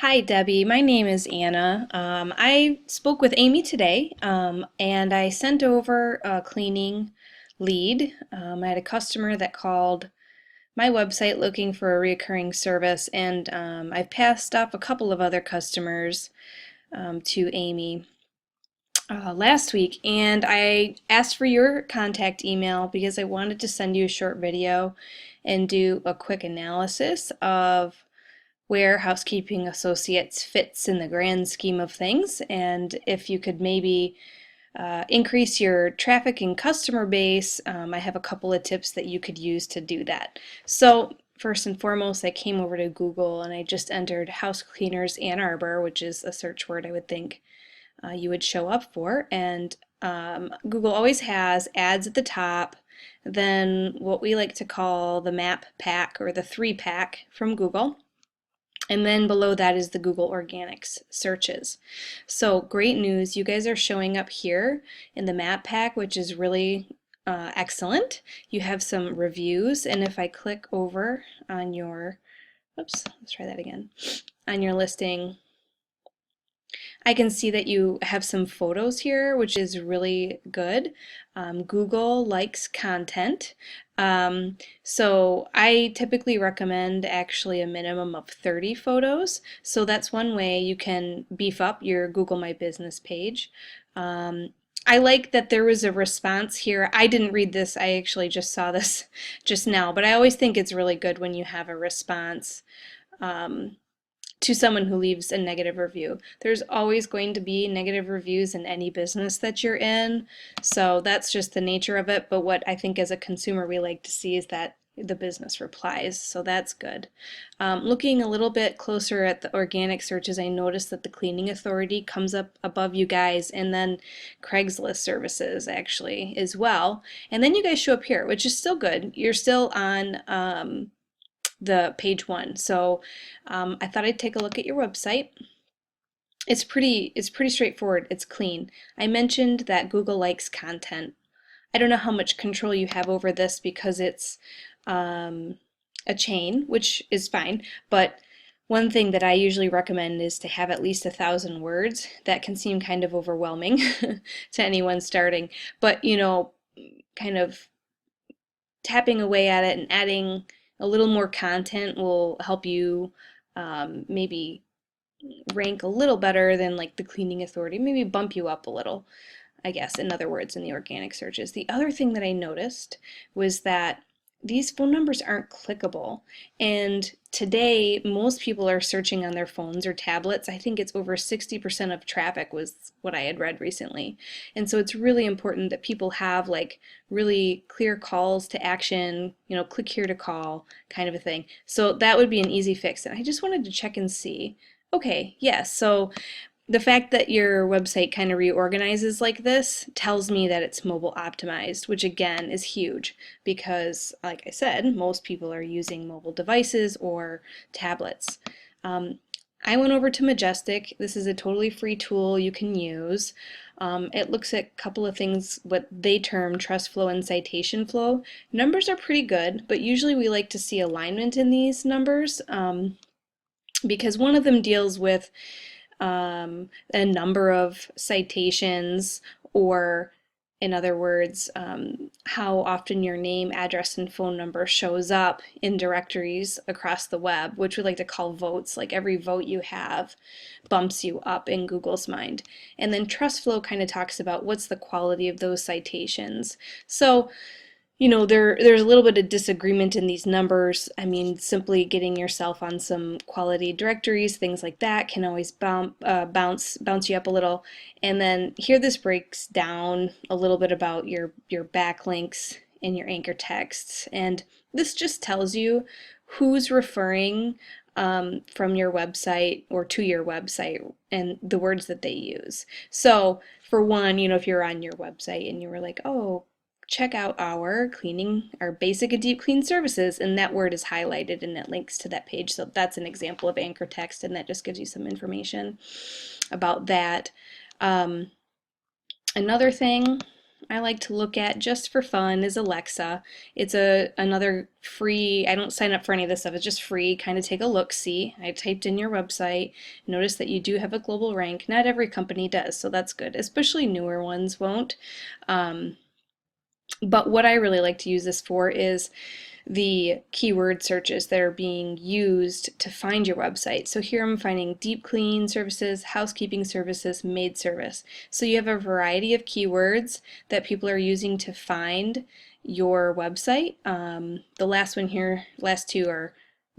Hi, Debbie. My name is Anna. I spoke with Amy today, and I sent over a cleaning lead. I had a customer that called my website looking for a recurring service, and I've passed off a couple of other customers to Amy last week, and I asked for your contact email because I wanted to send you a short video and do a quick analysis of where housekeeping associates fits in the grand scheme of things, and if you could maybe increase your traffic and customer base. I have a couple of tips that you could use to do that. So first and foremost, I came over to Google and I just entered house cleaners Ann Arbor, which is a search word I would think you would show up for, and Google always has ads at the top, then what we like to call the map pack or the 3-pack from Google. And then below that is the Google Organics searches. So great news, you guys are showing up here in the map pack, which is really excellent. You have some reviews, and if I click over on your, oops, let's try that again, on your listing, I can see that you have some photos here, which is really good. Google likes content. So I typically recommend actually a minimum of 30 photos. So that's one way you can beef up your Google My Business page. I like that there was a response here. I didn't read this, I actually just saw this just now, but I always think it's really good when you have a response. To someone who leaves a negative review. There's always going to be negative reviews in any business that you're in, so that's just the nature of it, but what I think as a consumer we like to see is that the business replies, so that's good. Looking a little bit closer at the organic searches, I noticed that the Cleaning Authority comes up above you guys, and then Craigslist services actually as well, and then you guys show up here, which is still good. You're still on the page one. So I thought I'd take a look at your website. It's pretty straightforward. It's clean. I mentioned that Google likes content. I don't know how much control you have over this because it's a chain, which is fine, but one thing that I usually recommend is to have at least 1,000 words. That can seem kind of overwhelming to anyone starting, but kind of tapping away at it and adding a little more content will help you maybe rank a little better than like the Cleaning Authority, maybe bump you up a little, I guess, in other words, in the organic searches. The other thing that I noticed was that these phone numbers aren't clickable. And today, most people are searching on their phones or tablets. I think it's over 60% of traffic was what I had read recently. And so it's really important that people have like really clear calls to action, click here to call kind of a thing. So that would be an easy fix. And I just wanted to check and see. Okay, yes, so the fact that your website kind of reorganizes like this tells me that it's mobile optimized, which again is huge because, like I said, most people are using mobile devices or tablets. I went over to Majestic. This is a totally free tool you can use. It looks at a couple of things, what they term trust flow and citation flow. Numbers are pretty good, but usually we like to see alignment in these numbers because one of them deals with a number of citations, or in other words, how often your name, address, and phone number shows up in directories across the web, which we like to call votes. Like every vote you have bumps you up in Google's mind. And then trust flow kind of talks about what's the quality of those citations. So there's a little bit of disagreement in these numbers. I mean, simply getting yourself on some quality directories, things like that, can always bounce you up a little. And then here this breaks down a little bit about your backlinks and your anchor texts. And this just tells you who's referring from your website or to your website and the words that they use. So for one, if you're on your website and you were like, oh, check out our basic and deep clean services, and that word is highlighted and it links to that page. So that's an example of anchor text, and that just gives you some information about that. Another thing, I like to look at just for fun is Alexa. It's another free, I don't sign up for any of this stuff, it's just free, kind of take a look-see. I typed in your website, notice that you do have a global rank. Not every company does, so that's good, especially newer ones won't. But what I really like to use this for is the keyword searches that are being used to find your website. So here I'm finding deep clean services, housekeeping services, maid service. So you have a variety of keywords that people are using to find your website. The last one here, last two are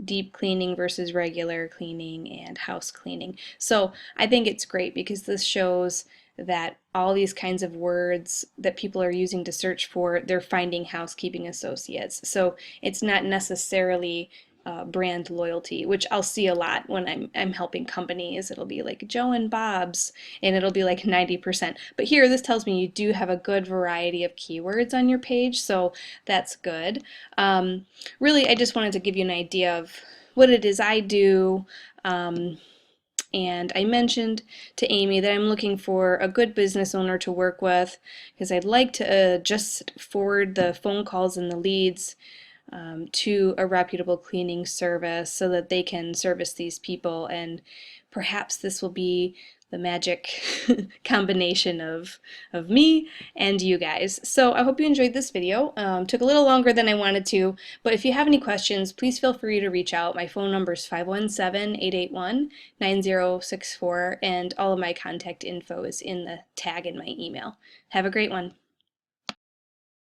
deep cleaning versus regular cleaning and house cleaning. So I think it's great because this shows that all these kinds of words that people are using to search for, they're finding housekeeping associates. So it's not necessarily brand loyalty, which I'll see a lot when I'm helping companies. It'll be like Joe and Bob's, and it'll be like 90%. But here, this tells me you do have a good variety of keywords on your page, so that's good. Really, I just wanted to give you an idea of what it is I do. And I mentioned to Amy that I'm looking for a good business owner to work with because I'd like to just forward the phone calls and the leads to a reputable cleaning service so that they can service these people, and perhaps this will be the magic combination of me and you guys. So I hope you enjoyed this video. Took a little longer than I wanted to, but if you have any questions, please feel free to reach out. My phone number is 517-881-9064, and all of my contact info is in the tag in my email. Have a great one.